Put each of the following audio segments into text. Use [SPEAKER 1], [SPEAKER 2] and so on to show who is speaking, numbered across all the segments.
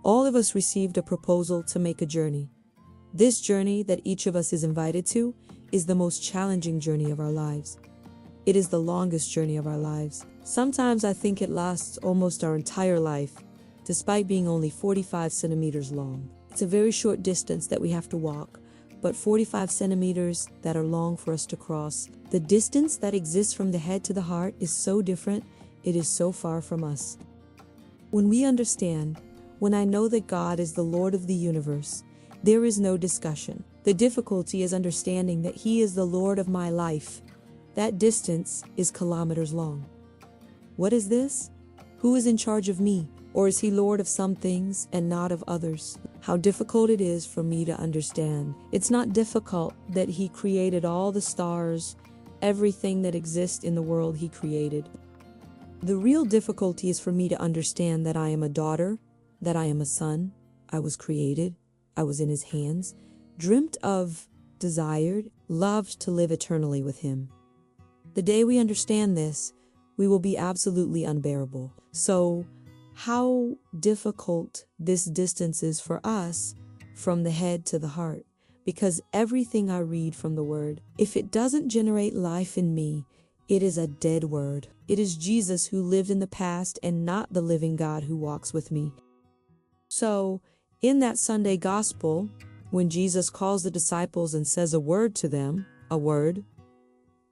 [SPEAKER 1] All of us received a proposal to make a journey. This journey that each of us is invited to is the most challenging journey of our lives. It is the longest journey of our lives. Sometimes I think it lasts almost our entire life, despite being only 45 centimeters long. It's a very short distance that we have to walk, but 45 centimeters that are long for us to cross. The distance that exists from the head to the heart is so different, it is so far from us. When we understand, when I know that God is the Lord of the universe, there is no discussion. The difficulty is understanding that He is the Lord of my life. That distance is kilometers long. What is this? Who is in charge of me? Or is He Lord of some things and not of others? How difficult it is for me to understand. It's not difficult that He created all the stars, everything that exists in the world He created. The real difficulty is for me to understand that I am a daughter, that I am a son. I was created, I was in His hands, dreamt of, desired, loved to live eternally with Him. The day we understand this, we will be absolutely unbearable. So, how difficult this distance is for us from the head to the heart. Because everything I read from the Word, if it doesn't generate life in me, it is a dead word. It is Jesus who lived in the past and not the living God who walks with me. So, in that Sunday gospel, when Jesus calls the disciples and says a word to them, a word,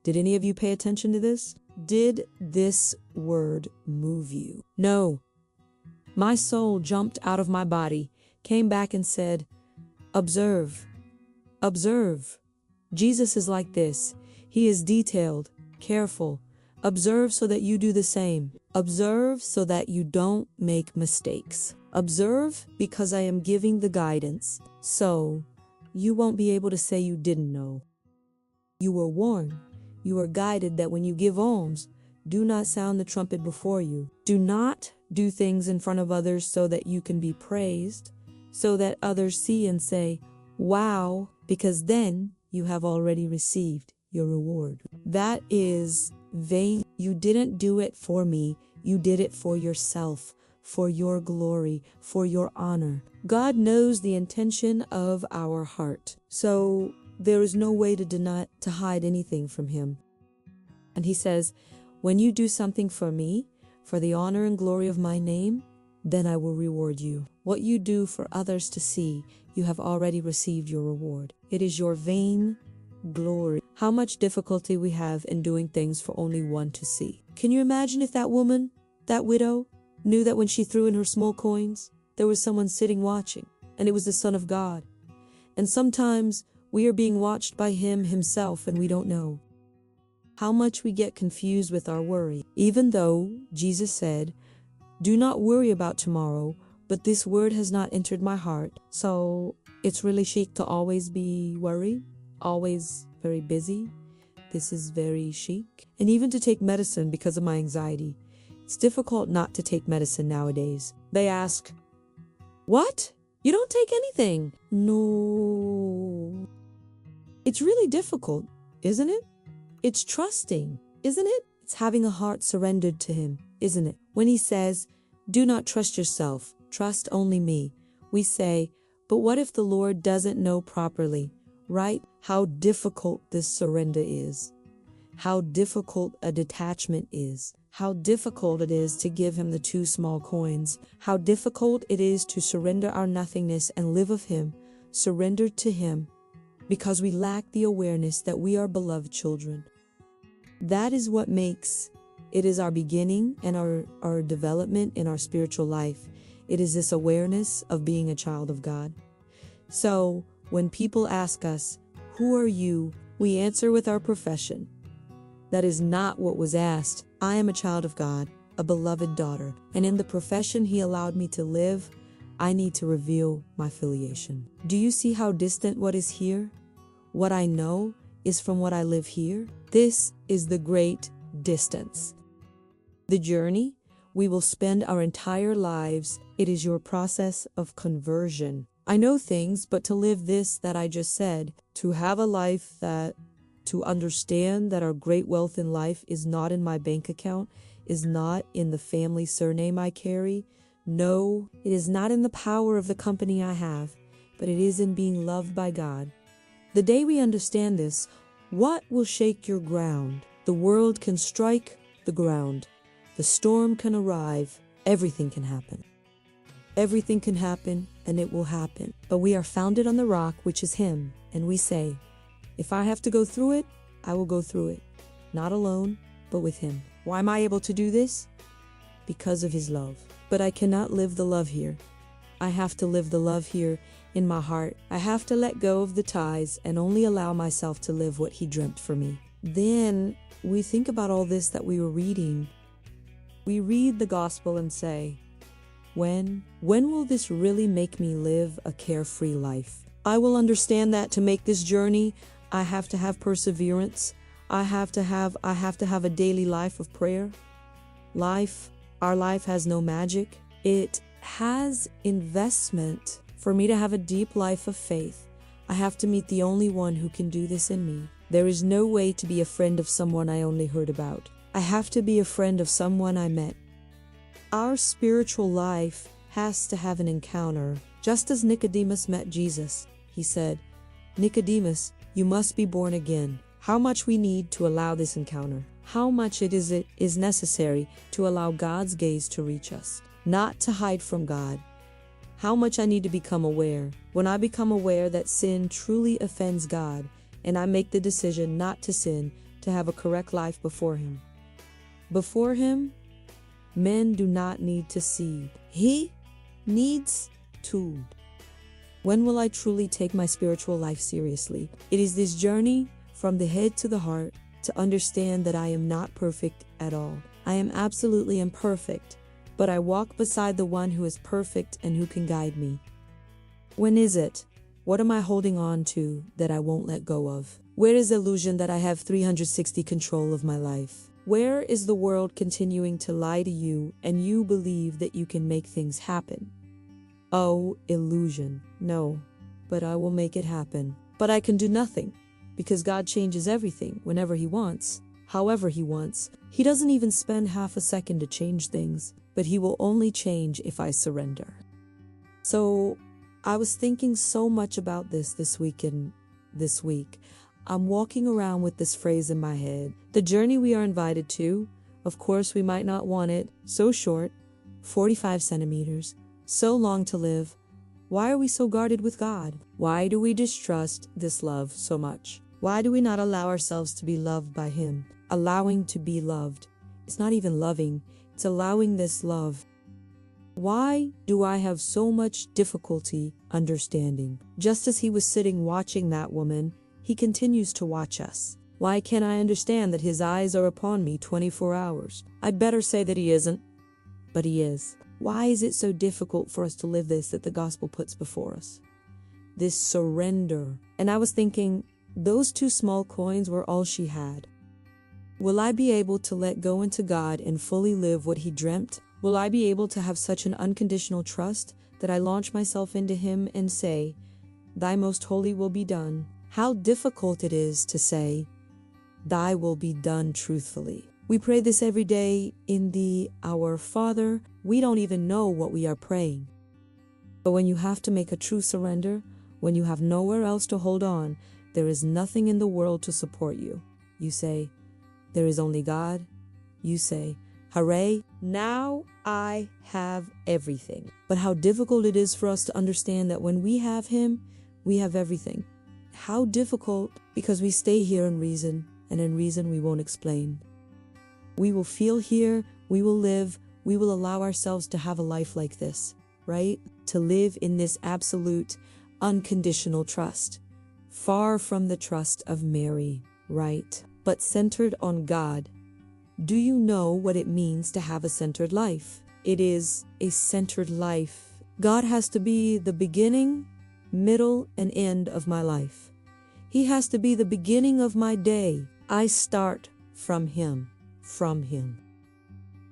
[SPEAKER 1] did any of you pay attention to this? Did this word move you? No. My soul jumped out of my body, came back and said, observe, observe. Jesus is like this. He is detailed, careful. Observe so that you do the same. Observe so that you don't make mistakes. Observe because I am giving the guidance, so you won't be able to say you didn't know. You were warned. You are guided that when you give alms, do not sound the trumpet before you. Do not do things in front of others so that you can be praised, so that others see and say, wow, because then you have already received your reward. That is vain. You didn't do it for me. You did it for yourself, for your glory, for your honor. God knows the intention of our heart. So there is no way to hide anything from Him. And He says, when you do something for me, for the honor and glory of my name, then I will reward you. What you do for others to see, you have already received your reward. It is your vain glory. How much difficulty we have in doing things for only one to see. Can you imagine if that woman, that widow, knew that when she threw in her small coins, there was someone sitting watching, and it was the Son of God. And sometimes we are being watched by Him Himself and we don't know. How much we get confused with our worry. Even though Jesus said, do not worry about tomorrow, but this word has not entered my heart. So it's really chic to always be worried, always very busy. This is very chic. And even to take medicine because of my anxiety. It's difficult not to take medicine nowadays. They ask, what? You don't take anything? No. It's really difficult, isn't it? It's trusting, isn't it? It's having a heart surrendered to Him, isn't it? When He says, do not trust yourself, trust only me, we say, but what if the Lord doesn't know properly, right? How difficult this surrender is. How difficult a detachment is. How difficult it is to give Him the 2 small coins. How difficult it is to surrender our nothingness and live of Him, surrendered to Him, because we lack the awareness that we are beloved children. That is what makes it is our beginning and our development in our spiritual life. It is this awareness of being a child of God. So when people ask us, who are you? We answer with our profession. That is not what was asked. I am a child of God, a beloved daughter, and in the profession He allowed me to live, I need to reveal my filiation. Do you see how distant what is here? What I know is from what I live here. This is the great distance. The journey, we will spend our entire lives. It is your process of conversion. I know things, but to live this that I just said, to have a life to understand that our great wealth in life is not in my bank account, is not in the family surname I carry, No, it is not in the power of the company I have, but it is in being loved by God. The day we understand this, what will shake your ground? The world can strike the ground. The storm can arrive. Everything can happen. Everything can happen, and it will happen. But we are founded on the rock, which is Him, and we say, if I have to go through it, I will go through it. Not alone, but with Him. Why am I able to do this? Because of His love. But I cannot live the love here. I have to live the love here in my heart. I have to let go of the ties and only allow myself to live what He dreamt for me. Then we think about all this that we were reading. We read the gospel and say, when will this really make me live a carefree life? I will understand that to make this journey, I have to have perseverance. I have to have a daily life of prayer. Our life has no magic. It has investment. For me to have a deep life of faith, I have to meet the only one who can do this in me. There is no way to be a friend of someone I only heard about. I have to be a friend of someone I met. Our spiritual life has to have an encounter. Just as Nicodemus met Jesus, he said, Nicodemus, you must be born again. How much we need to allow this encounter. How much it is necessary to allow God's gaze to reach us, not to hide from God. How much I need to become aware. When I become aware that sin truly offends God, and I make the decision not to sin, to have a correct life before Him. Before Him, men do not need to see. He needs to. When will I truly take my spiritual life seriously? It is this journey from the head to the heart to understand that I am not perfect at all. I am absolutely imperfect, but I walk beside the one who is perfect and who can guide me. When is it? What am I holding on to that I won't let go of? Where is the illusion that I have 360 control of my life? Where is the world continuing to lie to you and you believe that you can make things happen? Oh, illusion. No, but I will make it happen. But I can do nothing because God changes everything whenever He wants, however He wants. He doesn't even spend half a second to change things, but He will only change if I surrender. So I was thinking so much about this week. I'm walking around with this phrase in my head. The journey we are invited to, of course we might not want it, so short, 45 centimeters, so long to live. Why are we so guarded with God? Why do we distrust this love so much? Why do we not allow ourselves to be loved by Him? Allowing to be loved. It's not even loving, it's allowing this love. Why do I have so much difficulty understanding? Just as He was sitting watching that woman, He continues to watch us. Why can't I understand that His eyes are upon me 24 hours? I'd better say that He isn't, but He is. Why is it so difficult for us to live this that the gospel puts before us? This surrender. And I was thinking, those 2 small coins were all she had. Will I be able to let go into God and fully live what He dreamt? Will I be able to have such an unconditional trust that I launch myself into Him and say, Thy most holy will be done? How difficult it is to say, Thy will be done truthfully. We pray this every day in the Our Father. We don't even know what we are praying. But when you have to make a true surrender, when you have nowhere else to hold on, there is nothing in the world to support you. You say, there is only God. You say, hooray, now I have everything. But how difficult it is for us to understand that when we have Him, we have everything. How difficult, because we stay here in reason, and in reason we won't explain. We will feel here, we will live, we will allow ourselves to have a life like this, right? To live in this absolute, unconditional trust. Far from the trust of Mary, right? But centered on God. Do you know what it means to have a centered life? It is a centered life. God has to be the beginning, middle, and end of my life. He has to be the beginning of my day. I start from Him.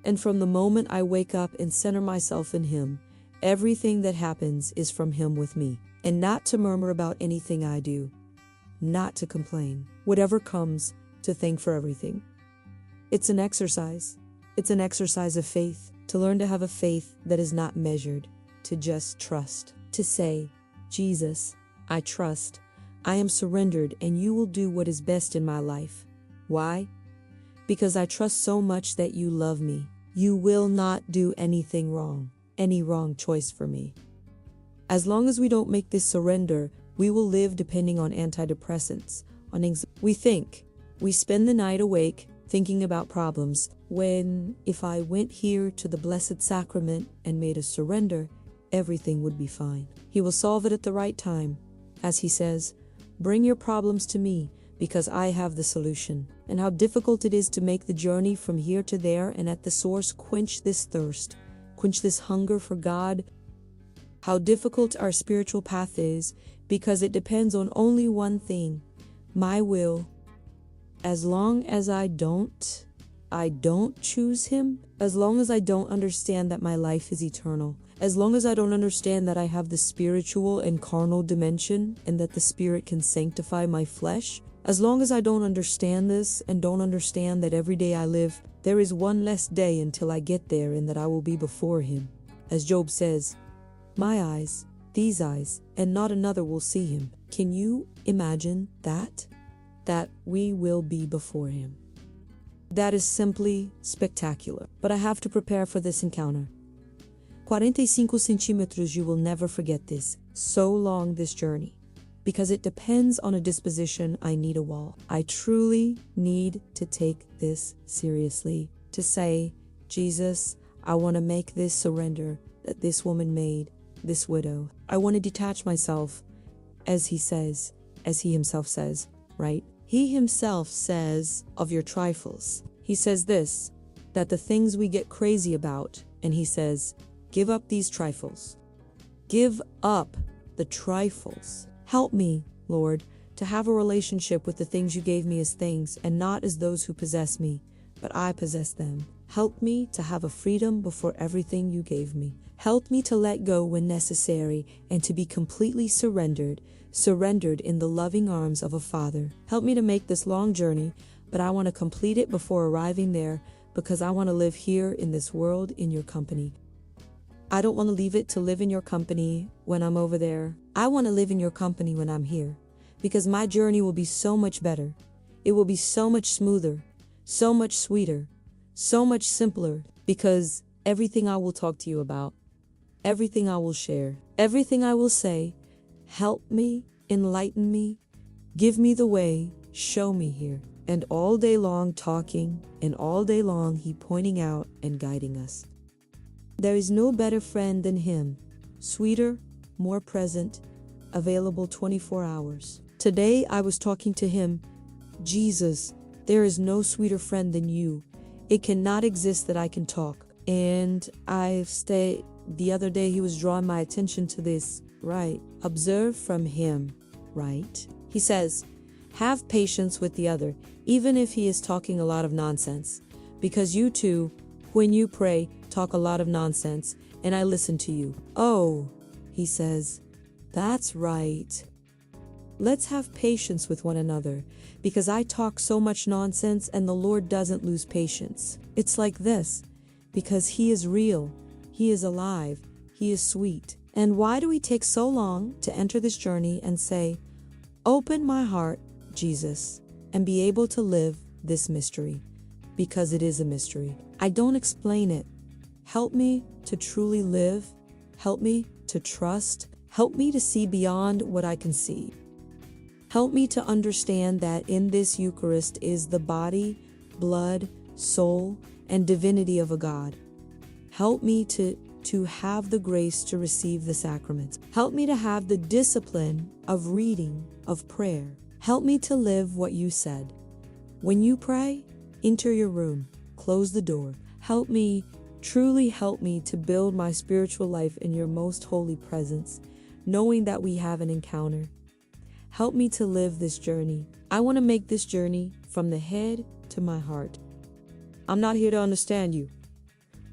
[SPEAKER 1] And from the moment I wake up and center myself in Him, everything that happens is from Him with me. And not to murmur about anything I do. Not to complain. Whatever comes, to thank for everything. It's an exercise. It's an exercise of faith. to learn to have a faith that is not measured, to just trust, to say, Jesus, I trust, I am surrendered, and you will do what is best in my life. Why? Because I trust so much that you love me. You will not do anything wrong, any wrong choice for me. As long as we don't make this surrender, we will live depending on antidepressants, on anxiety. We spend the night awake thinking about problems, when if I went here to the Blessed Sacrament and made a surrender, everything would be fine. He will solve it at the right time. As he says, bring your problems to me, because I have the solution. And how difficult it is to make the journey from here to there, and at the source quench this thirst, quench this hunger for God. How difficult our spiritual path is, because it depends on only one thing, my will. As long as I don't choose him, as long as I don't understand that my life is eternal, as long as I don't understand that I have the spiritual and carnal dimension and that the Spirit can sanctify my flesh, as long as I don't understand this and don't understand that every day I live, there is one less day until I get there and that I will be before him. As Job says, my eyes, these eyes, and not another will see him. Can you imagine that? That we will be before him. That is simply spectacular. But I have to prepare for this encounter. 45 centímetros, you will never forget this. So long this journey. Because it depends on a disposition, I need a wall. I truly need to take this seriously. To say, Jesus, I want to make this surrender that this woman made, this widow. I want to detach myself, as he says, as he himself says, right? He himself says of your trifles. He says this, that the things we get crazy about, and he says, give up these trifles. Give up the trifles. Help me, Lord, to have a relationship with the things you gave me as things, and not as those who possess me, but I possess them. Help me to have a freedom before everything you gave me. Help me to let go when necessary, and to be completely surrendered in the loving arms of a Father. Help me to make this long journey, but I want to complete it before arriving there, because I want to live here in this world in your company. I don't want to leave it to live in your company when I'm over there. I want to live in your company when I'm here, because my journey will be so much better. It will be so much smoother, so much sweeter, so much simpler, because everything I will talk to you about, everything I will share, everything I will say, help me, enlighten me, give me the way, show me here. And all day long talking, and all day long he pointing out and guiding us. There is no better friend than him, sweeter, more present, available 24 hours. Today I was talking to him, Jesus, there is no sweeter friend than you. It cannot exist that I can talk. And the other day he was drawing my attention to this, right? Observe from him, right? He says, have patience with the other, even if he is talking a lot of nonsense. Because you too, when you pray, talk a lot of nonsense, and I listen to you. Oh, he says, that's right. Let's have patience with one another, because I talk so much nonsense and the Lord doesn't lose patience. It's like this, because he is real, he is alive, he is sweet. And why do we take so long to enter this journey and say, open my heart, Jesus, and be able to live this mystery? Because it is a mystery. I don't explain it. Help me to truly live. Help me to trust. Help me to see beyond what I can see. Help me to understand that in this Eucharist is the body, blood, soul, and divinity of a God. Help me to have the grace to receive the sacraments. Help me to have the discipline of reading, of prayer. Help me to live what you said. When you pray, enter your room, close the door. Help me, truly help me to build my spiritual life in your most holy presence, knowing that we have an encounter. Help me to live this journey. I want to make this journey from the head to my heart. I'm not here to understand you.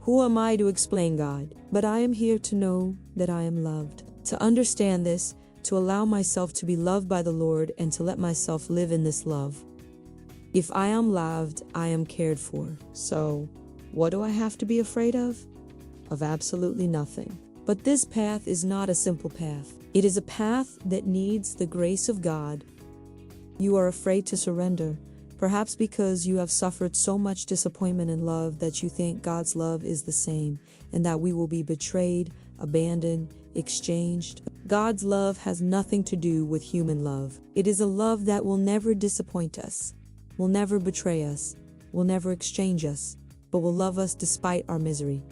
[SPEAKER 1] Who am I to explain God? But I am here to know that I am loved. To understand this, to allow myself to be loved by the Lord, and to let myself live in this love. If I am loved, I am cared for. So, what do I have to be afraid of? of absolutely nothing. But this path is not a simple path. It is a path that needs the grace of God. You are afraid to surrender, perhaps because you have suffered so much disappointment in love that you think God's love is the same, and that we will be betrayed, abandoned, exchanged. God's love has nothing to do with human love. It is a love that will never disappoint us, will never betray us, will never exchange us, but will love us despite our misery.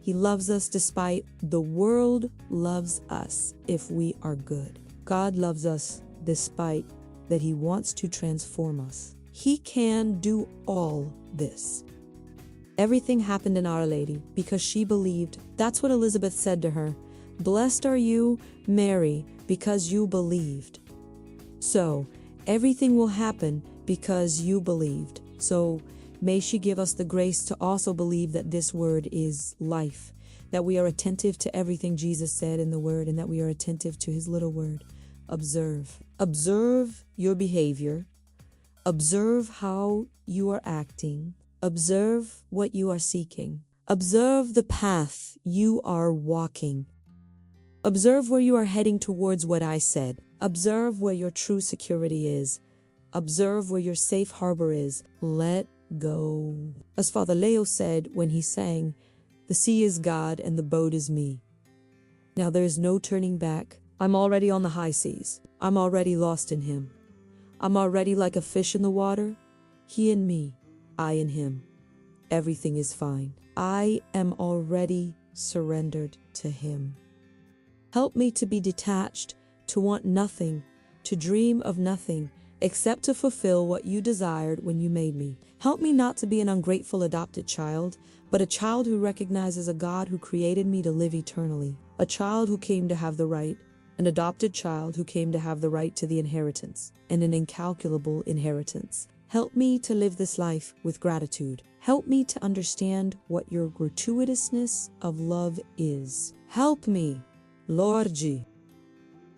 [SPEAKER 1] He loves us despite the world loves us if we are good. God loves us despite that He wants to transform us. He can do all this. Everything happened in Our Lady because she believed. That's what Elizabeth said to her. Blessed are you, Mary, because you believed. So, everything will happen because you believed. So, may she give us the grace to also believe that this word is life, that we are attentive to everything Jesus said in the word, and that we are attentive to His little word. Observe. Observe your behavior. Observe how you are acting. Observe what you are seeking. Observe the path you are walking. Observe where you are heading towards what I said. Observe where your true security is. Observe where your safe harbor is. Let go. As Father Leo said when he sang, "The sea is God and the boat is me." Now there is no turning back. I'm already on the high seas. I'm already lost in Him. I'm already like a fish in the water. He in me, I in Him. Everything is fine. I am already surrendered to Him. Help me to be detached, to want nothing, to dream of nothing, except to fulfill what you desired when you made me. Help me not to be an ungrateful adopted child, but a child who recognizes a God who created me to live eternally, a child who came to have the right, an adopted child who came to have the right to the inheritance, and an incalculable inheritance. Help me to live this life with gratitude. Help me to understand what your gratuitousness of love is. Help me, Lord G.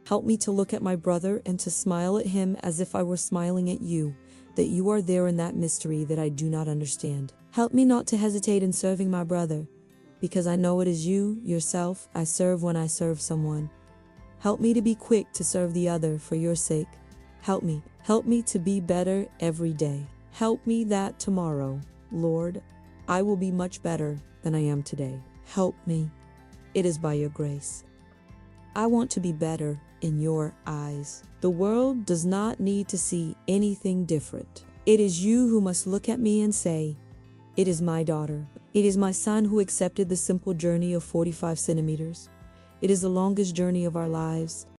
[SPEAKER 1] Help me to look at my brother and to smile at him as if I were smiling at you, that you are there in that mystery that I do not understand. Help me not to hesitate in serving my brother, because I know it is you, yourself, I serve when I serve someone. Help me to be quick to serve the other for your sake. Help me to be better every day. Help me that tomorrow, Lord, I will be much better than I am today. Help me. It is by your grace. I want to be better in your eyes. The world does not need to see anything different. It is you who must look at me and say, "It is my daughter. It is my son who accepted the simple journey of 45 centimeters. It is the longest journey of our lives.